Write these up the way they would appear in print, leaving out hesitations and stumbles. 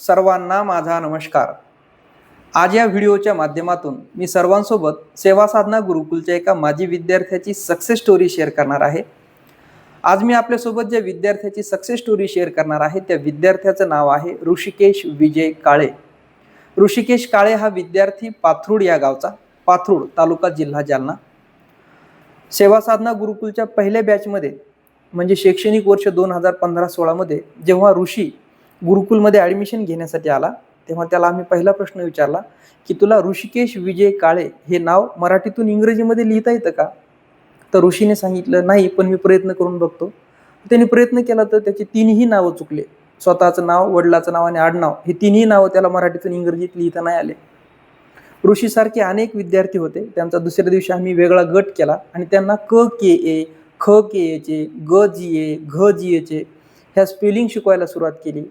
सर्वांना माझा नमस्कार। आज या व्हिडिओच्या माध्यमातून मी सर्वांसोबत सेवा साधना गुरुकुलच्या एका माजी विद्यार्थ्याची सक्सेस स्टोरी शेअर करणार आहे। आज मी आपल्यासोबत ज्या विद्यार्थ्याची सक्सेस स्टोरी शेअर करणार आहे त्या विद्यार्थ्याचं नाव आहे ऋषिकेश विजय काळे। ऋषिकेश काळे हा विद्यार्थी पाथरूड या गावचा, पाथरूड तालुका जिल्हा जालना। सेवा साधना गुरुकुलच्या पहिल्या बॅचमध्ये म्हणजे शैक्षणिक वर्ष 2015-16 मध्ये जेव्हा ऋषी गुरुकुलमध्ये ॲडमिशन घेण्यासाठी आला तेव्हा त्याला आम्ही पहिला प्रश्न विचारला की तुला ऋषिकेश विजय काळे हे नाव मराठीतून इंग्रजीमध्ये लिहिता येतं का? तर ऋषीने सांगितलं नाही, पण मी प्रयत्न करून बघतो। त्याने प्रयत्न केला तर त्याची तिन्ही नावं चुकले। स्वतःचं नाव, वडिलाचं नाव आणि आडनाव हे तिन्ही नावं त्याला मराठीतून इंग्रजीत लिहिता नाही आले। ऋषीसारखे अनेक विद्यार्थी होते, त्यांचा दुसऱ्या दिवशी आम्ही वेगळा गट केला आणि त्यांना क के ए, ख के एचे, ग जी ए, घ जी एचे ह्या स्पेलिंग शिकवायला सुरुवात केली।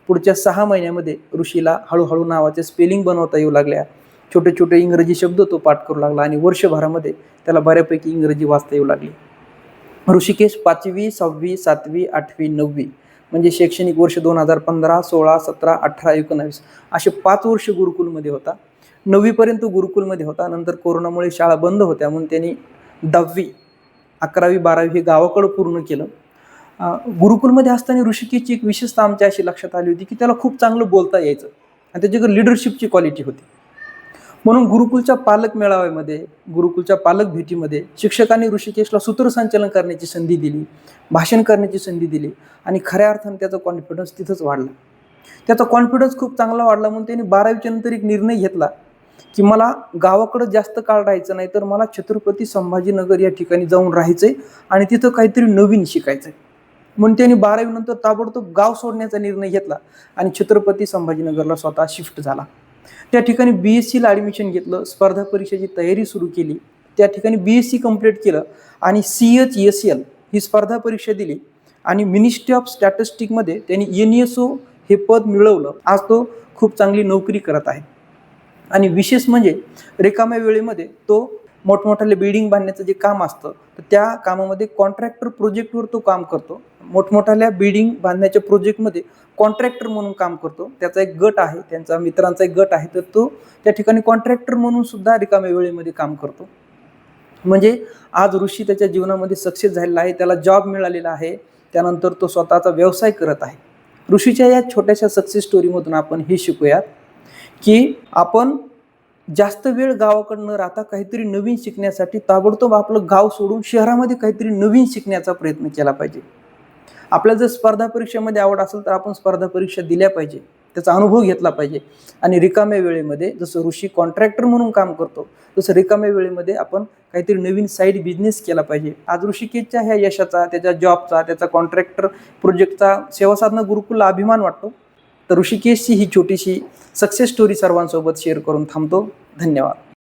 पुढच्या 6 महिन्यामध्ये ऋषीला हळूहळू नावाचे स्पेलिंग बनवता येऊ लागल्या। छोटे छोटे इंग्रजी शब्द तो पाठ करू लागला आणि वर्षभरामध्ये त्याला बऱ्यापैकी इंग्रजी वाचता येऊ लागली। ऋषिकेश 5वी, 6वी, 7वी, 8वी, 9वी म्हणजे शैक्षणिक वर्ष 2015, 16, 17, 18, 19 असे 5 वर्ष गुरुकुलमध्ये होता। 9वी पर्यंत गुरुकुलमध्ये होता। नंतर कोरोनामुळे शाळा बंद होत्या म्हणून त्यांनी 10वी, 11वी, 12वी हे गावाकडे पूर्ण केलं। गुरुकुलमध्ये असताना ऋषिकेशची एक विशेषता आमच्या अशी लक्षात आली होती की त्याला खूप चांगलं बोलता यायचं आणि त्याच्याकडे लिडरशिपची क्वालिटी होती। म्हणून गुरुकुलच्या पालक मेळाव्यामध्ये, गुरुकुलच्या पालक भेटीमध्ये शिक्षकांनी ऋषिकेशला सूत्रसंचालन करण्याची संधी दिली, भाषण करण्याची संधी दिली आणि खऱ्या अर्थाने त्याचा कॉन्फिडन्स तिथंच वाढला। त्याचा कॉन्फिडन्स खूप चांगला वाढला म्हणून त्यांनी 12वीच्या नंतर एक निर्णय घेतला की मला गावाकडे जास्त काळ राहायचं नाही, तर मला छत्रपती संभाजीनगर या ठिकाणी जाऊन राहायचंय आणि तिथं काहीतरी नवीन शिकायचंय। म्हणून त्यांनी 12वी नंतर ताबडतोब गाव सोडण्याचा निर्णय घेतला आणि छत्रपती संभाजीनगरला स्वतः शिफ्ट झाला। त्या ठिकाणी BSc ला ॲडमिशन घेतलं, स्पर्धा परीक्षेची तयारी सुरू केली। त्या ठिकाणी BSc कंप्लीट केलं आणि CHSL ही स्पर्धा परीक्षा दिली आणि मिनिस्ट्री ऑफ स्टॅटिस्टिक्समध्ये त्यांनी NSO हे पद मिळवलं। आज तो खूप चांगली नोकरी करत आहे आणि विशेष म्हणजे रिकाम्या वेळेमध्ये तो मोठमोठ्याले बिल्डिंग बांधण्याचं जे काम असतं तर त्या कामामध्ये कॉन्ट्रॅक्टर प्रोजेक्टवर तो काम करतो। मोठमोठ्याल्या बिल्डिंग बांधण्याच्या प्रोजेक्टमध्ये कॉन्ट्रॅक्टर म्हणून काम करतो। त्याचा एक गट आहे, त्यांचा मित्रांचा एक गट आहे, तर तो त्या ठिकाणी कॉन्ट्रॅक्टर म्हणून सुद्धा रिकाम्या वेळेमध्ये काम करतो। म्हणजे आज ऋषी त्याच्या जीवनामध्ये सक्सेस झालेला आहे, त्याला जॉब मिळालेला आहे, त्यानंतर तो स्वतःचा व्यवसाय करत आहे। ऋषीच्या या छोट्याशा सक्सेस स्टोरीमधून आपण हे शिकूयात की आपण जास्त वेळ गावाकडे न राहता काहीतरी नवीन शिकण्यासाठी ताबडतोब आपलं गाव सोडून शहरामध्ये काहीतरी नवीन शिकण्याचा प्रयत्न केला पाहिजे। आपल्याला जर स्पर्धा परीक्षेमध्ये आवड असेल तर आपण स्पर्धा परीक्षा दिल्या पाहिजे, त्याचा अनुभव घेतला पाहिजे आणि रिकाम्या वेळेमध्ये जसं ऋषी कॉन्ट्रॅक्टर म्हणून काम करतो तसं रिकाम्या वेळेमध्ये आपण काहीतरी नवीन साईड बिझनेस केला पाहिजे। आज ऋषिकेशच्या ह्या यशाचा, त्याच्या जॉबचा, त्याचा कॉन्ट्रॅक्टर प्रोजेक्टचा सेवा साधना गुरुकुलला अभिमान वाटतो। तर ऋषिकेशची ही छोटीशी सक्सेस स्टोरी सर्वांसोबत शेअर करून थांबतो। धन्यवाद।